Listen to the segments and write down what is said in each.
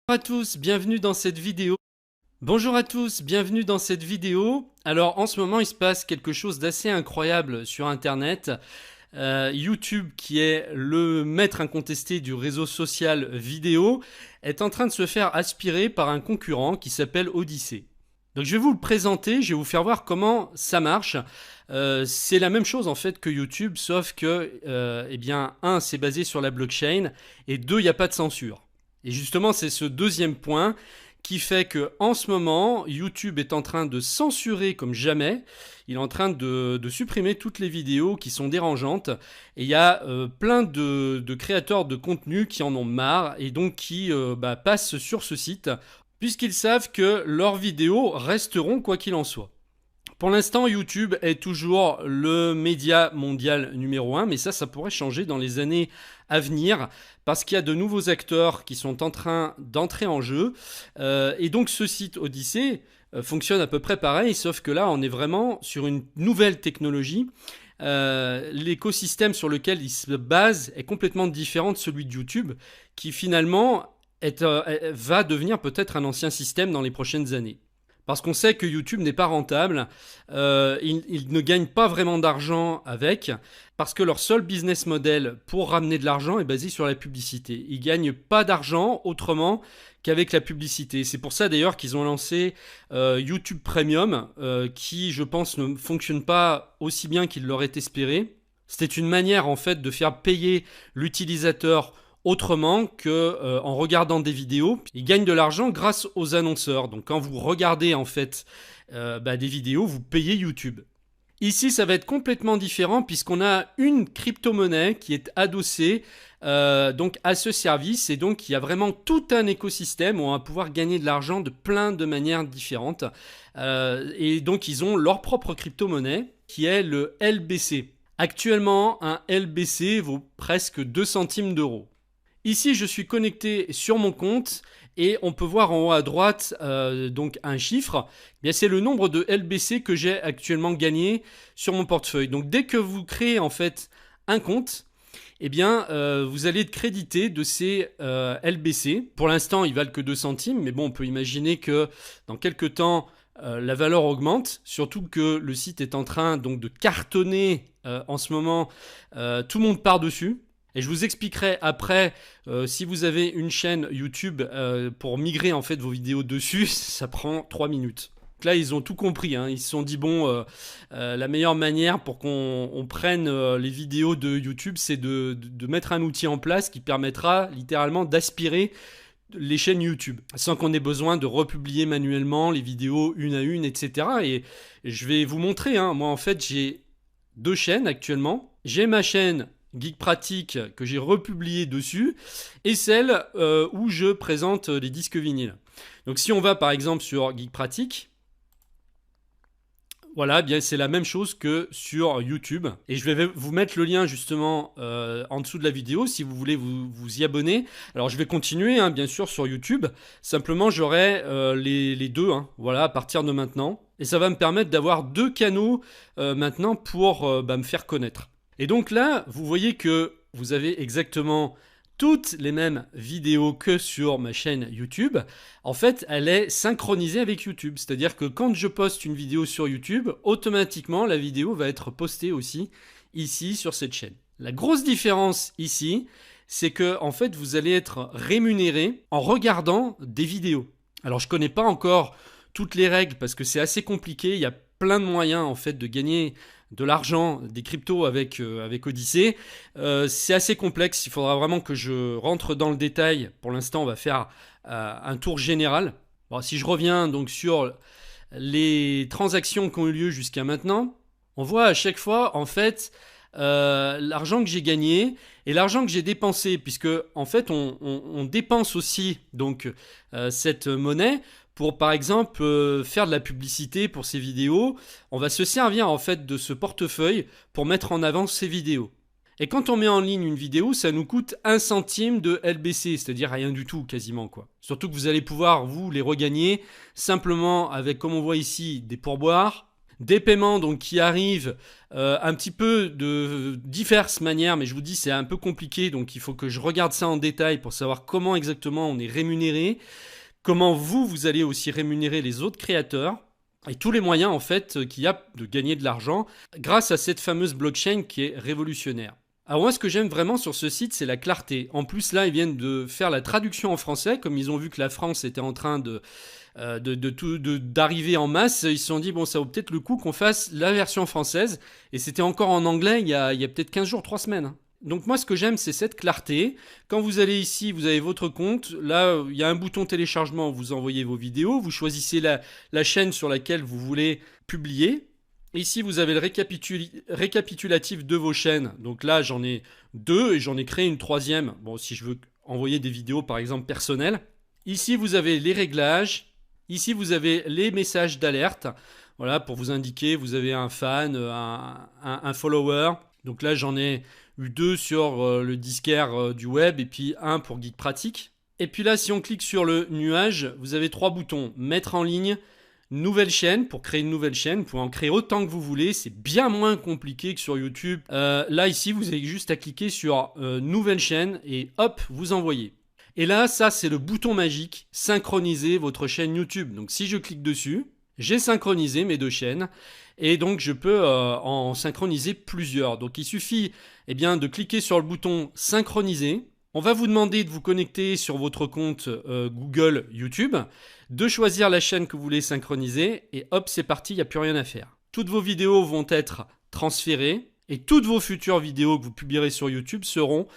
Bonjour à tous, bienvenue dans cette vidéo. Bonjour à tous, bienvenue dans cette vidéo. Alors en ce moment il se passe quelque chose d'assez incroyable sur internet. YouTube, qui est le maître incontesté du réseau social vidéo, est en train de se faire aspirer par un concurrent qui s'appelle Odysee. Donc je vais vous le présenter, je vais vous faire voir comment ça marche. C'est la même chose en fait que YouTube, sauf que, eh bien, un, c'est basé sur la blockchain, et deux, il n'y a pas de censure. Et justement, c'est ce deuxième point qui fait que en ce moment, YouTube est en train de censurer comme jamais. Il est en train de supprimer toutes les vidéos qui sont dérangeantes. Et il y a plein de créateurs de contenu qui en ont marre et donc qui passent sur ce site puisqu'ils savent que leurs vidéos resteront quoi qu'il en soit. Pour l'instant, YouTube est toujours le média mondial numéro 1, mais ça pourrait changer dans les années à venir, parce qu'il y a de nouveaux acteurs qui sont en train d'entrer en jeu. Et donc ce site Odysee fonctionne à peu près pareil, sauf que là, on est vraiment sur une nouvelle technologie. L'écosystème sur lequel il se base est complètement différent de celui de YouTube, qui finalement va devenir peut-être un ancien système dans les prochaines années. Parce qu'on sait que YouTube n'est pas rentable, ils ne gagnent pas vraiment d'argent avec, parce que leur seul business model pour ramener de l'argent est basé sur la publicité. Ils ne gagnent pas d'argent autrement qu'avec la publicité. C'est pour ça d'ailleurs qu'ils ont lancé YouTube Premium, qui je pense ne fonctionne pas aussi bien qu'ils l'auraient espéré. C'était une manière en fait de faire payer l'utilisateur autrement que en regardant des vidéos. Ils gagnent de l'argent grâce aux annonceurs. Donc quand vous regardez en fait des vidéos, vous payez YouTube. Ici, ça va être complètement différent puisqu'on a une crypto-monnaie qui est adossée donc à ce service, et donc il y a vraiment tout un écosystème où on va pouvoir gagner de l'argent de plein de manières différentes. Et donc ils ont leur propre crypto-monnaie qui est le LBC. Actuellement, un LBC vaut presque 2 centimes d'euros. Ici, je suis connecté sur mon compte et on peut voir en haut à droite donc un chiffre. Eh bien, c'est le nombre de LBC que j'ai actuellement gagné sur mon portefeuille. Donc, dès que vous créez en fait un compte, eh bien, vous allez être crédité de ces LBC. Pour l'instant, ils valent que 2 centimes, mais bon, on peut imaginer que dans quelques temps, la valeur augmente, surtout que le site est en train donc de cartonner en ce moment. Tout le monde part dessus. Et je vous expliquerai après, si vous avez une chaîne YouTube, pour migrer en fait vos vidéos dessus, ça prend 3 minutes. Donc là, ils ont tout compris, hein. Ils se sont dit, bon, la meilleure manière pour qu'on prenne les vidéos de YouTube, c'est de mettre un outil en place qui permettra littéralement d'aspirer les chaînes YouTube, sans qu'on ait besoin de republier manuellement les vidéos une à une, etc. Et je vais vous montrer, hein. Moi, en fait, j'ai 2 chaînes actuellement. J'ai ma chaîne Geek Pratique que j'ai republié dessus, et celle où je présente les disques vinyles. Donc si on va par exemple sur Geek Pratique, voilà, eh bien c'est la même chose que sur YouTube. Et je vais vous mettre le lien justement en dessous de la vidéo si vous voulez vous y abonner. Alors je vais continuer, hein, bien sûr, sur YouTube. Simplement, j'aurai les deux, hein, voilà, à partir de maintenant. Et ça va me permettre d'avoir 2 canaux maintenant pour me faire connaître. Et donc là, vous voyez que vous avez exactement toutes les mêmes vidéos que sur ma chaîne YouTube. En fait, elle est synchronisée avec YouTube. C'est-à-dire que quand je poste une vidéo sur YouTube, automatiquement, la vidéo va être postée aussi ici sur cette chaîne. La grosse différence ici, c'est que en fait, vous allez être rémunéré en regardant des vidéos. Alors, je ne connais pas encore toutes les règles parce que c'est assez compliqué. Il y a plein de moyens en fait de gagner de l'argent, des cryptos avec Odysee. C'est assez complexe, il faudra vraiment que je rentre dans le détail. Pour l'instant, on va faire un tour général. Bon, si je reviens donc sur les transactions qui ont eu lieu jusqu'à maintenant, on voit à chaque fois en fait l'argent que j'ai gagné et l'argent que j'ai dépensé, puisque en fait on dépense aussi donc cette monnaie pour par exemple faire de la publicité pour ces vidéos. On va se servir en fait de ce portefeuille pour mettre en avant ces vidéos. Et quand on met en ligne une vidéo, ça nous coûte 1 centime de LBC, c'est-à-dire rien du tout quasiment, quoi. Surtout que vous allez pouvoir vous les regagner simplement avec, comme on voit ici, des pourboires. Des paiements donc qui arrivent un petit peu de diverses manières, mais je vous dis c'est un peu compliqué, donc il faut que je regarde ça en détail pour savoir comment exactement on est rémunéré, comment vous allez aussi rémunérer les autres créateurs, et tous les moyens en fait qu'il y a de gagner de l'argent grâce à cette fameuse blockchain qui est révolutionnaire. Alors moi ce que j'aime vraiment sur ce site c'est la clarté. En plus là ils viennent de faire la traduction en français, comme ils ont vu que la France était en train d'arriver en masse, ils se sont dit bon ça vaut peut-être le coup qu'on fasse la version française, et c'était encore en anglais il y a peut-être 15 jours, 3 semaines. Donc moi ce que j'aime c'est cette clarté. Quand vous allez ici, vous avez votre compte, là il y a un bouton téléchargement, vous envoyez vos vidéos, vous choisissez la chaîne sur laquelle vous voulez publier. Ici vous avez le récapitulatif de vos chaînes, donc là j'en ai 2 et j'en ai créé une 3e, bon si je veux envoyer des vidéos par exemple personnelles. Ici vous avez les réglages. Ici, vous avez les messages d'alerte. Voilà, pour vous indiquer, vous avez un fan, un follower. Donc là, j'en ai eu 2 sur le disquaire du web et puis un pour Geek Pratique. Et puis là, si on clique sur le nuage, vous avez 3 boutons. Mettre en ligne, nouvelle chaîne, pour créer une nouvelle chaîne. Vous pouvez en créer autant que vous voulez. C'est bien moins compliqué que sur YouTube. Là, ici, vous avez juste à cliquer sur nouvelle chaîne et hop, vous envoyez. Et là, ça, c'est le bouton magique, synchroniser votre chaîne YouTube. Donc, si je clique dessus, j'ai synchronisé mes 2 chaînes. Et donc, je peux en synchroniser plusieurs. Donc, il suffit de cliquer sur le bouton synchroniser. On va vous demander de vous connecter sur votre compte Google YouTube, de choisir la chaîne que vous voulez synchroniser. Et hop, c'est parti, il n'y a plus rien à faire. Toutes vos vidéos vont être transférées. Et toutes vos futures vidéos que vous publierez sur YouTube seront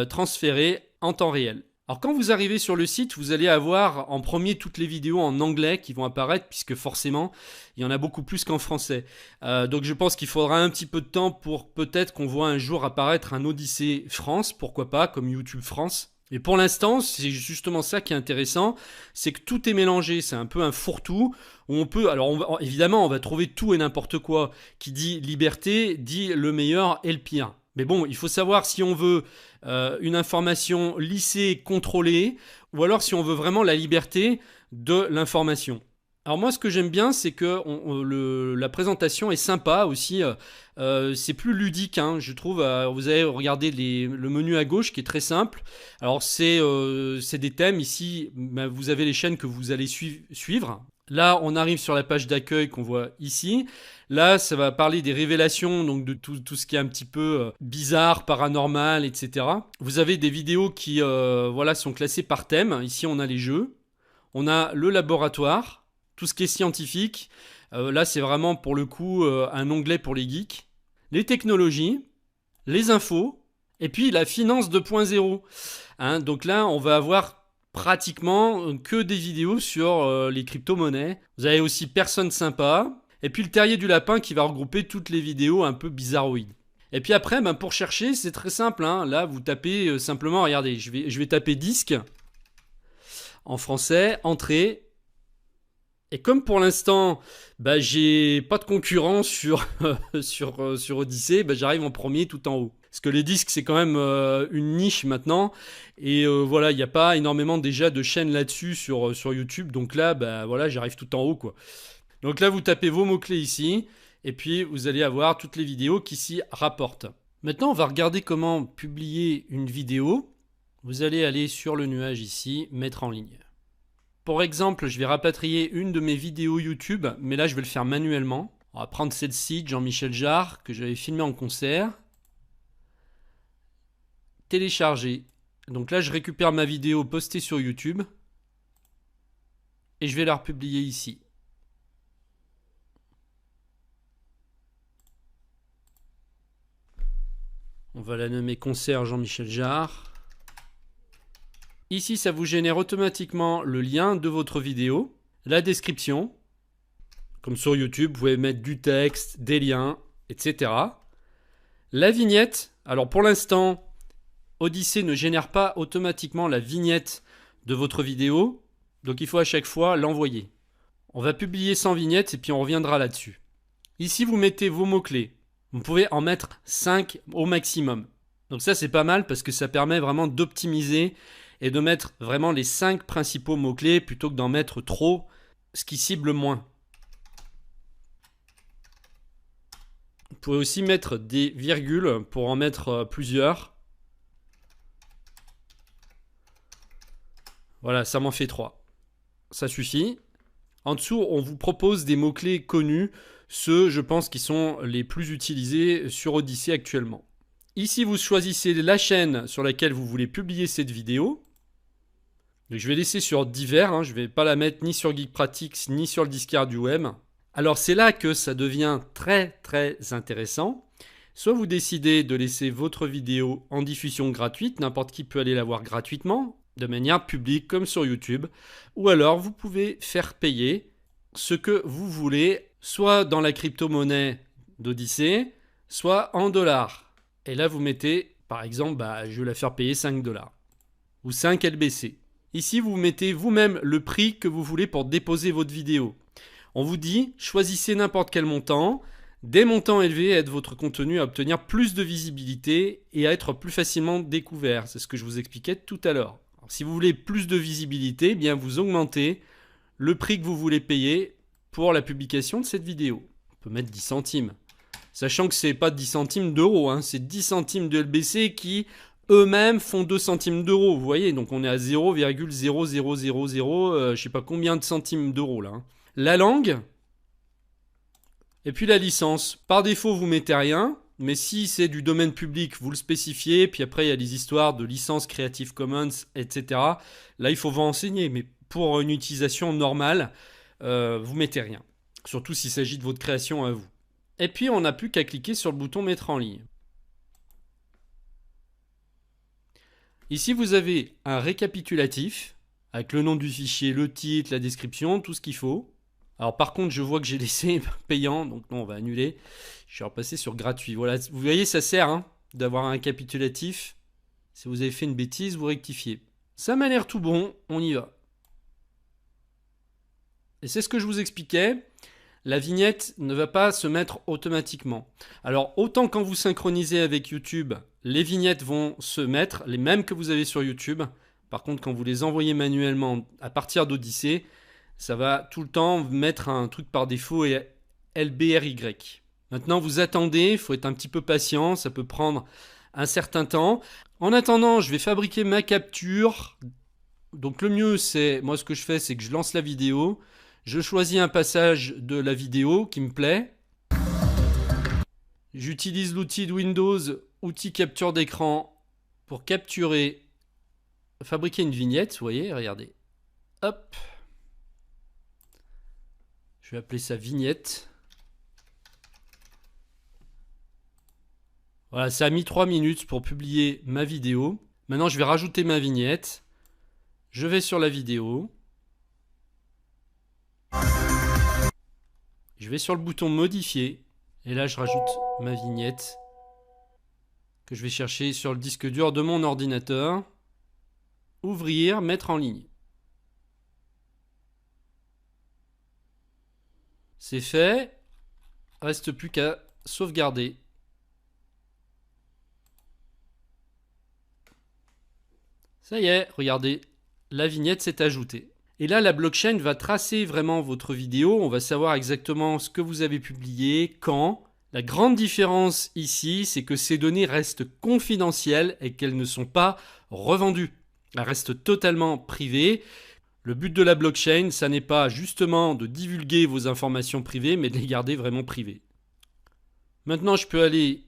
transférées en temps réel. Alors quand vous arrivez sur le site, vous allez avoir en premier toutes les vidéos en anglais qui vont apparaître, puisque forcément, il y en a beaucoup plus qu'en français. Donc je pense qu'il faudra un petit peu de temps pour peut-être qu'on voit un jour apparaître un Odyssée France, pourquoi pas, comme YouTube France. Et pour l'instant, c'est justement ça qui est intéressant, c'est que tout est mélangé, c'est un peu un fourre-tout, où on peut, alors évidemment, on va trouver tout et n'importe quoi. Qui dit liberté, dit le meilleur et le pire. Mais bon, il faut savoir si on veut une information lissée, contrôlée, ou alors si on veut vraiment la liberté de l'information. Alors moi, ce que j'aime bien, c'est que la présentation est sympa aussi. C'est plus ludique, hein, je trouve. Vous avez regardé le menu à gauche qui est très simple. Alors c'est des thèmes ici. Vous avez les chaînes que vous allez suivre. Là, on arrive sur la page d'accueil qu'on voit ici. Là, ça va parler des révélations, donc de tout ce qui est un petit peu bizarre, paranormal, etc. Vous avez des vidéos qui sont classées par thème. Ici, on a les jeux. On a le laboratoire, tout ce qui est scientifique. Là, c'est vraiment pour le coup un onglet pour les geeks. Les technologies, les infos, et puis la finance 2.0. Hein, donc là, on va avoir pratiquement que des vidéos sur les crypto-monnaies. Vous avez aussi Personne Sympa. Et puis le terrier du lapin qui va regrouper toutes les vidéos un peu bizarroïdes. Et puis après, pour chercher, c'est très simple. Hein. Là, vous tapez simplement, regardez, je vais taper disque en français, entrée. Et comme pour l'instant, j'ai pas de concurrence sur Odyssée, j'arrive en premier tout en haut. Parce que les disques, c'est quand même une niche maintenant. Et il n'y a pas énormément déjà de chaînes là-dessus sur YouTube. Donc là, j'arrive tout en haut, quoi. Donc là, vous tapez vos mots-clés ici. Et puis, vous allez avoir toutes les vidéos qui s'y rapportent. Maintenant, on va regarder comment publier une vidéo. Vous allez aller sur le nuage ici, mettre en ligne. Pour exemple, je vais rapatrier une de mes vidéos YouTube, mais là, je vais le faire manuellement. On va prendre celle-ci de Jean-Michel Jarre, que j'avais filmé en concert. Télécharger. Donc là, je récupère ma vidéo postée sur YouTube. Et je vais la republier ici. On va la nommer concert Jean-Michel Jarre. Ici, ça vous génère automatiquement le lien de votre vidéo, la description. Comme sur YouTube, vous pouvez mettre du texte, des liens, etc. La vignette. Alors pour l'instant, Odyssée ne génère pas automatiquement la vignette de votre vidéo. Donc il faut à chaque fois l'envoyer. On va publier sans vignette et puis on reviendra là-dessus. Ici, vous mettez vos mots-clés. Vous pouvez en mettre 5 au maximum. Donc ça, c'est pas mal parce que ça permet vraiment d'optimiser et de mettre vraiment les 5 principaux mots-clés plutôt que d'en mettre trop, ce qui cible moins. Vous pouvez aussi mettre des virgules pour en mettre plusieurs. Voilà, ça m'en fait 3. Ça suffit. En dessous, on vous propose des mots-clés connus, ceux, je pense, qui sont les plus utilisés sur Odyssey actuellement. Ici, vous choisissez la chaîne sur laquelle vous voulez publier cette vidéo. Donc, je vais laisser sur divers, je ne vais pas la mettre ni sur Geekpratics ni sur le discard du web. Alors, c'est là que ça devient très très intéressant. Soit vous décidez de laisser votre vidéo en diffusion gratuite, n'importe qui peut aller la voir gratuitement, de manière publique comme sur YouTube, ou alors vous pouvez faire payer ce que vous voulez, soit dans la crypto-monnaie d'Odyssey, soit en dollars. Et là, vous mettez, par exemple, je vais la faire payer 5 dollars ou 5 LBC. Ici, vous mettez vous-même le prix que vous voulez pour déposer votre vidéo. On vous dit, choisissez n'importe quel montant. Des montants élevés aident votre contenu à obtenir plus de visibilité et à être plus facilement découvert. C'est ce que je vous expliquais tout à l'heure. Si vous voulez plus de visibilité, bien vous augmentez le prix que vous voulez payer pour la publication de cette vidéo. On peut mettre 10 centimes. Sachant que ce n'est pas 10 centimes d'euros, c'est 10 centimes de LBC qui eux-mêmes font 2 centimes d'euros. Vous voyez, donc on est à 0,0000, je ne sais pas combien de centimes d'euros là. La langue, et puis la licence. Par défaut, vous mettez rien. Mais si c'est du domaine public, vous le spécifiez. Puis après, il y a les histoires de licence Creative Commons, etc. Là, il faut vous renseigner. Mais pour une utilisation normale, vous mettez rien. Surtout s'il s'agit de votre création à vous. Et puis, on n'a plus qu'à cliquer sur le bouton Mettre en ligne. Ici, vous avez un récapitulatif avec le nom du fichier, le titre, la description, tout ce qu'il faut. Alors par contre, je vois que j'ai laissé payant, donc non, on va annuler. Je vais repasser sur gratuit. Voilà, vous voyez, ça sert d'avoir un récapitulatif. Si vous avez fait une bêtise, vous rectifiez. Ça m'a l'air tout bon, on y va. Et c'est ce que je vous expliquais. La vignette ne va pas se mettre automatiquement. Alors autant quand vous synchronisez avec YouTube, les vignettes vont se mettre, les mêmes que vous avez sur YouTube. Par contre, quand vous les envoyez manuellement à partir d'Odyssey, ça va tout le temps mettre un truc par défaut et LBRY. Maintenant, vous attendez, il faut être un petit peu patient, ça peut prendre un certain temps. En attendant, je vais fabriquer ma capture. Donc le mieux, c'est, moi ce que je fais, c'est que je lance la vidéo. Je choisis un passage de la vidéo qui me plaît. J'utilise l'outil de Windows, outil capture d'écran, pour capturer, fabriquer une vignette. Vous voyez, regardez. Hop. Je vais appeler ça vignette. Voilà, ça a mis 3 minutes pour publier ma vidéo. Maintenant, je vais rajouter ma vignette. Je vais sur la vidéo. Je vais sur le bouton modifier. Et là, je rajoute ma vignette que je vais chercher sur le disque dur de mon ordinateur. Ouvrir, mettre en ligne. C'est fait. Reste plus qu'à sauvegarder. Ça y est, regardez, la vignette s'est ajoutée. Et là, la blockchain va tracer vraiment votre vidéo. On va savoir exactement ce que vous avez publié, quand. La grande différence ici, c'est que ces données restent confidentielles et qu'elles ne sont pas revendues. Elles restent totalement privées. Le but de la blockchain, ça n'est pas justement de divulguer vos informations privées, mais de les garder vraiment privées. Maintenant, je peux aller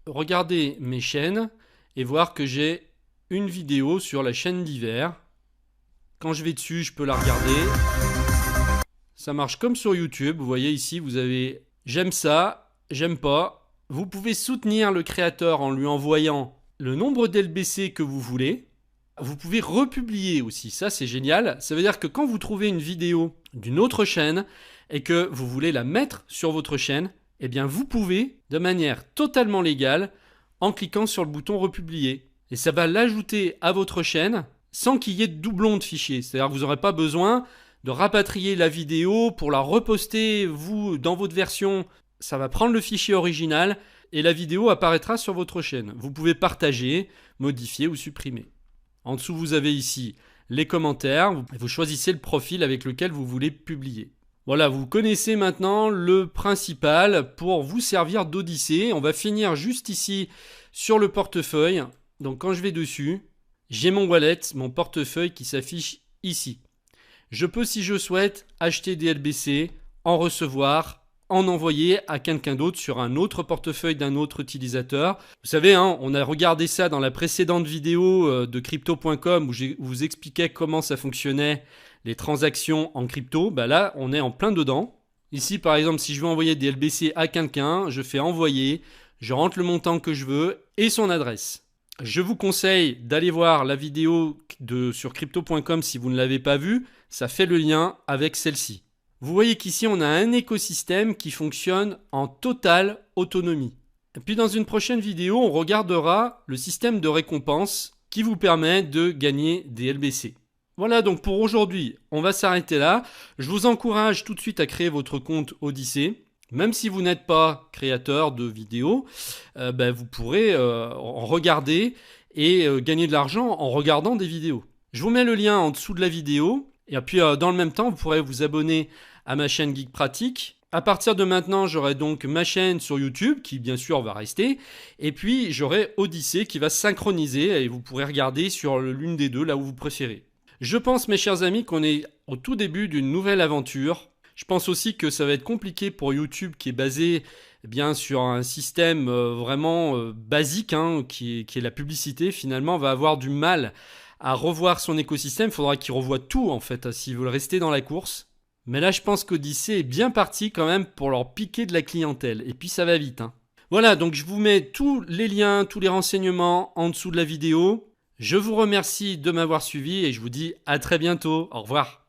regarder mes chaînes et voir que j'ai une vidéo sur la chaîne divers. Quand je vais dessus, je peux la regarder. Ça marche comme sur YouTube. Vous voyez ici, vous avez j'aime ça, j'aime pas. Vous pouvez soutenir le créateur en lui envoyant le nombre d'LBC que vous voulez. Vous pouvez republier aussi, ça c'est génial. Ça veut dire que quand vous trouvez une vidéo d'une autre chaîne et que vous voulez la mettre sur votre chaîne, eh bien vous pouvez, de manière totalement légale, en cliquant sur le bouton republier. Et ça va l'ajouter à votre chaîne sans qu'il y ait de doublon de fichiers. C'est-à-dire que vous n'aurez pas besoin de rapatrier la vidéo pour la reposter, vous, dans votre version. Ça va prendre le fichier original et la vidéo apparaîtra sur votre chaîne. Vous pouvez partager, modifier ou supprimer. En dessous, vous avez ici les commentaires. Vous choisissez le profil avec lequel vous voulez publier. Voilà, vous connaissez maintenant le principal pour vous servir d'Odyssée. On va finir juste ici sur le portefeuille. Donc quand je vais dessus, j'ai mon wallet, mon portefeuille qui s'affiche ici. Je peux, si je souhaite, acheter des LBC, en recevoir, en envoyer à quelqu'un d'autre sur un autre portefeuille d'un autre utilisateur. Vous savez, hein, on a regardé ça dans la précédente vidéo de crypto.com où je vous expliquais comment ça fonctionnait, les transactions en crypto. Bah là, on est en plein dedans. Ici, par exemple, si je veux envoyer des LBC à quelqu'un, je fais envoyer, je rentre le montant que je veux et son adresse. Je vous conseille d'aller voir la vidéo sur crypto.com si vous ne l'avez pas vue. Ça fait le lien avec celle-ci. Vous voyez qu'ici, on a un écosystème qui fonctionne en totale autonomie. Et puis dans une prochaine vidéo, on regardera le système de récompense qui vous permet de gagner des LBC. Voilà donc pour aujourd'hui, on va s'arrêter là. Je vous encourage tout de suite à créer votre compte Odyssée. Même si vous n'êtes pas créateur de vidéos, vous pourrez en regarder et gagner de l'argent en regardant des vidéos. Je vous mets le lien en dessous de la vidéo. Et puis dans le même temps, vous pourrez vous abonner à ma chaîne Geek Pratique. À partir de maintenant, j'aurai donc ma chaîne sur YouTube, qui bien sûr va rester. Et puis j'aurai Odyssée qui va synchroniser et vous pourrez regarder sur l'une des deux, là où vous préférez. Je pense, mes chers amis, qu'on est au tout début d'une nouvelle aventure. Je pense aussi que ça va être compliqué pour YouTube qui est basé sur un système vraiment basique, qui est la publicité. Finalement, on va avoir du mal à revoir son écosystème. Il faudra qu'il revoie tout en fait, s'ils veulent rester dans la course. Mais là, je pense qu'Odyssée est bien parti quand même pour leur piquer de la clientèle. Et puis ça va vite. Voilà, donc je vous mets tous les liens, tous les renseignements en dessous de la vidéo. Je vous remercie de m'avoir suivi et je vous dis à très bientôt. Au revoir.